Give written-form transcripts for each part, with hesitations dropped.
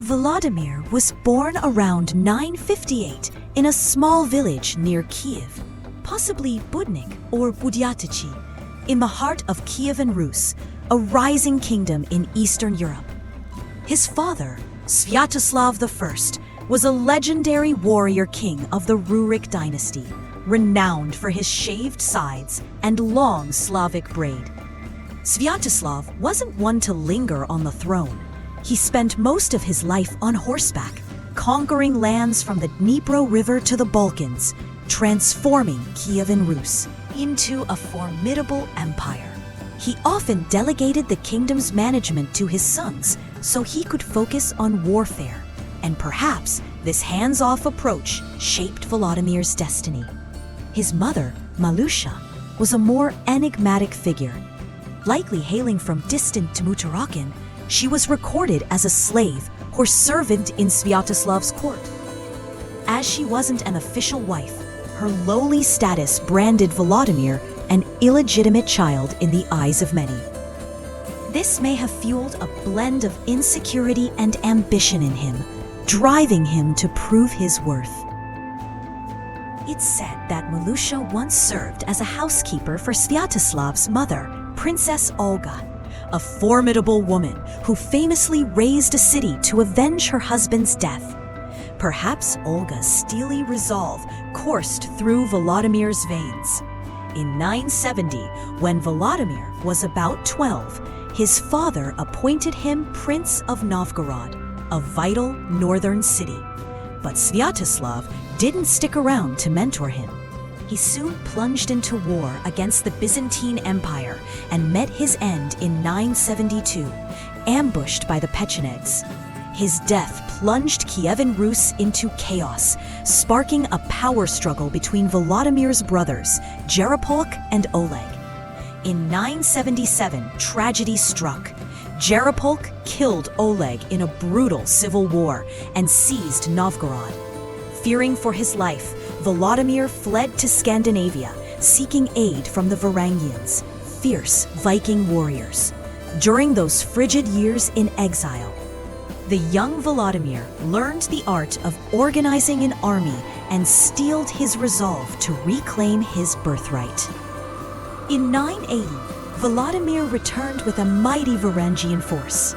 Volodymyr was born around 958 in a small village near Kiev, possibly Budnik or Budyatichi, in the heart of Kievan Rus, a rising kingdom in Eastern Europe. His father, Sviatoslav I, was a legendary warrior king of the Rurik dynasty, renowned for his shaved sides and long Slavic braid. Sviatoslav wasn't one to linger on the throne. He spent most of his life on horseback, conquering lands from the Dnipro River to the Balkans, transforming Kievan Rus into a formidable empire. He often delegated the kingdom's management to his sons so he could focus on warfare, and perhaps this hands-off approach shaped Volodymyr's destiny. His mother, Malusha, was a more enigmatic figure. Likely hailing from distant Tmutarakan, she was recorded as a slave or servant in Sviatoslav's court. As she wasn't an official wife, her lowly status branded Volodymyr an illegitimate child in the eyes of many. This may have fueled a blend of insecurity and ambition in him, driving him to prove his worth. It's said that Malusha once served as a housekeeper for Sviatoslav's mother, Princess Olga, a formidable woman who famously razed a city to avenge her husband's death. Perhaps Olga's steely resolve coursed through Volodymyr's veins. In 970, when Volodymyr was about 12, his father appointed him Prince of Novgorod, a vital northern city. But Sviatoslav didn't stick around to mentor him. He soon plunged into war against the Byzantine Empire and met his end in 972, ambushed by the Pechenegs. His death plunged Kievan Rus into chaos, sparking a power struggle between Volodymyr's brothers, Yaropolk and Oleg. In 977, tragedy struck. Yaropolk killed Oleg in a brutal civil war and seized Novgorod. Fearing for his life, Volodymyr fled to Scandinavia, seeking aid from the Varangians, fierce Viking warriors. During those frigid years in exile, the young Volodymyr learned the art of organizing an army and steeled his resolve to reclaim his birthright. In 980, Volodymyr returned with a mighty Varangian force.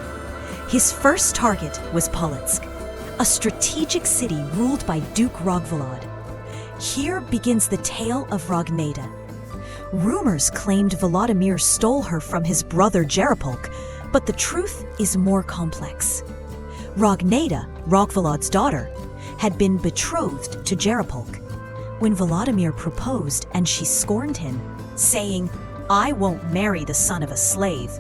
His first target was Polotsk, a strategic city ruled by Duke Rogvolod. Here begins the tale of Rogneda. Rumors claimed Volodymyr stole her from his brother Yaropolk, but the truth is more complex. Rogneda, Rogvolod's daughter, had been betrothed to Yaropolk. When Volodymyr proposed and she scorned him, saying, "I won't marry the son of a slave,"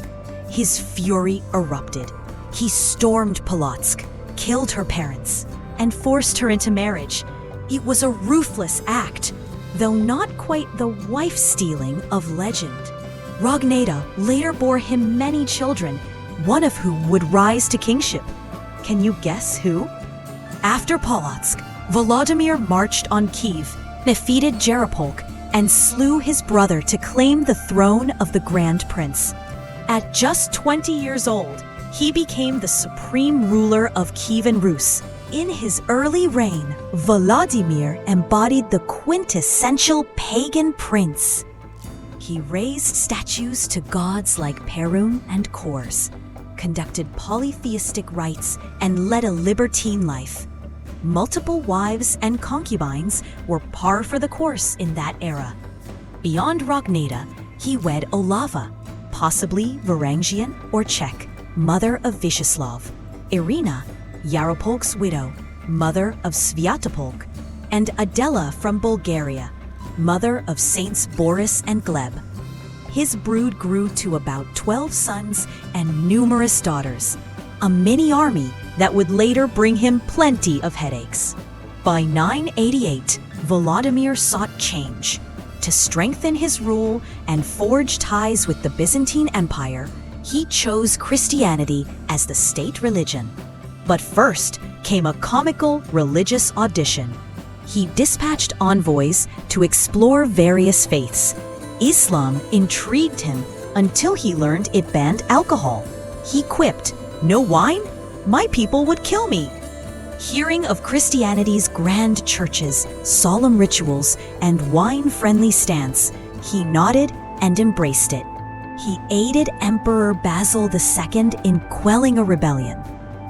his fury erupted. He stormed Polotsk, killed her parents, and forced her into marriage. It was a ruthless act, though not quite the wife-stealing of legend. Rogneda later bore him many children, one of whom would rise to kingship. Can you guess who? After Polotsk, Volodymyr marched on Kiev, defeated Yaropolk, and slew his brother to claim the throne of the Grand Prince. At just 20 years old, he became the supreme ruler of Kievan Rus. In his early reign, Volodymyr embodied the quintessential pagan prince. He raised statues to gods like Perun and Kors, conducted polytheistic rites, and led a libertine life. Multiple wives and concubines were par for the course in that era. Beyond Rogneda, he wed Olava, possibly Varangian or Czech, mother of Vyacheslav, Irina, Yaropolk's widow, mother of Sviatopolk, and Adela from Bulgaria, mother of Saints Boris and Gleb. His brood grew to about 12 sons and numerous daughters, a mini army that would later bring him plenty of headaches. By 988, Volodymyr sought change. To strengthen his rule and forge ties with the Byzantine Empire, he chose Christianity as the state religion. But first came a comical religious audition. He dispatched envoys to explore various faiths. Islam intrigued him until he learned it banned alcohol. He quipped, "No wine? my people would kill me. Hearing of Christianity's grand churches, solemn rituals, and wine-friendly stance, he nodded and embraced it. He aided Emperor Basil II in quelling a rebellion,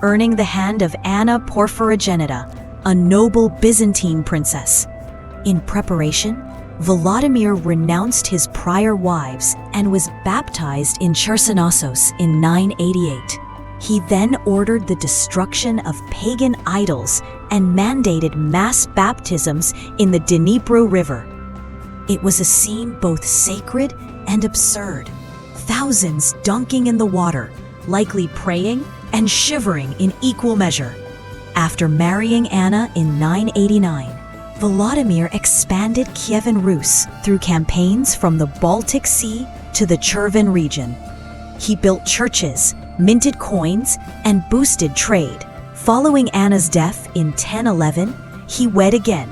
earning the hand of Anna Porphyrogenita, a noble Byzantine princess. In preparation, Volodymyr renounced his prior wives and was baptized in Chersonossos in 988. He then ordered the destruction of pagan idols and mandated mass baptisms in the Dnipro River. It was a scene both sacred and absurd, thousands dunking in the water, likely praying and shivering in equal measure. After marrying Anna in 989, Volodymyr expanded Kievan Rus through campaigns from the Baltic Sea to the Cherven region. He built churches, minted coins, and boosted trade. Following Anna's death in 1011, he wed again,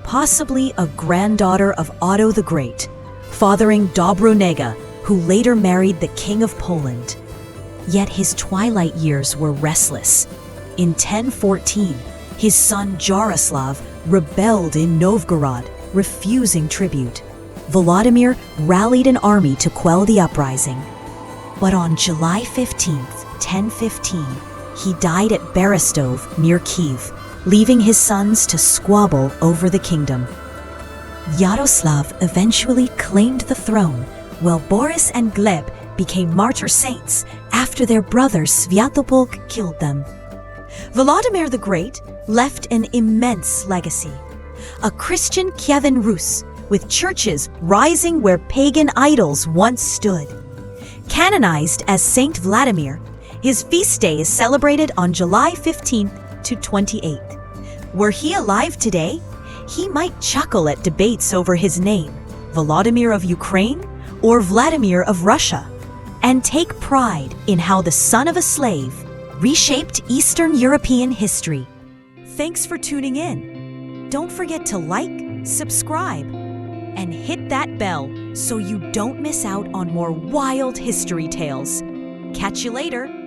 possibly a granddaughter of Otto the Great, fathering Dobronega, who later married the King of Poland. Yet his twilight years were restless. In 1014, his son Jaroslav rebelled in Novgorod, refusing tribute. Volodymyr rallied an army to quell the uprising. But on July 15, 1015, he died at Berestov near Kiev, leaving his sons to squabble over the kingdom. Yaroslav eventually claimed the throne, while Boris and Gleb became martyr saints after their brother Svyatopolk killed them. Volodymyr the Great left an immense legacy. A Christian Kievan Rus, with churches rising where pagan idols once stood. Canonized as Saint Vladimir, his feast day is celebrated on July 15th to 28th. Were he alive today, he might chuckle at debates over his name, Volodymyr of Ukraine or Vladimir of Russia, and take pride in how the son of a slave reshaped Eastern European history. Thanks for tuning in. Don't forget to like, subscribe, and hit that bell so you don't miss out on more wild history tales. Catch you later.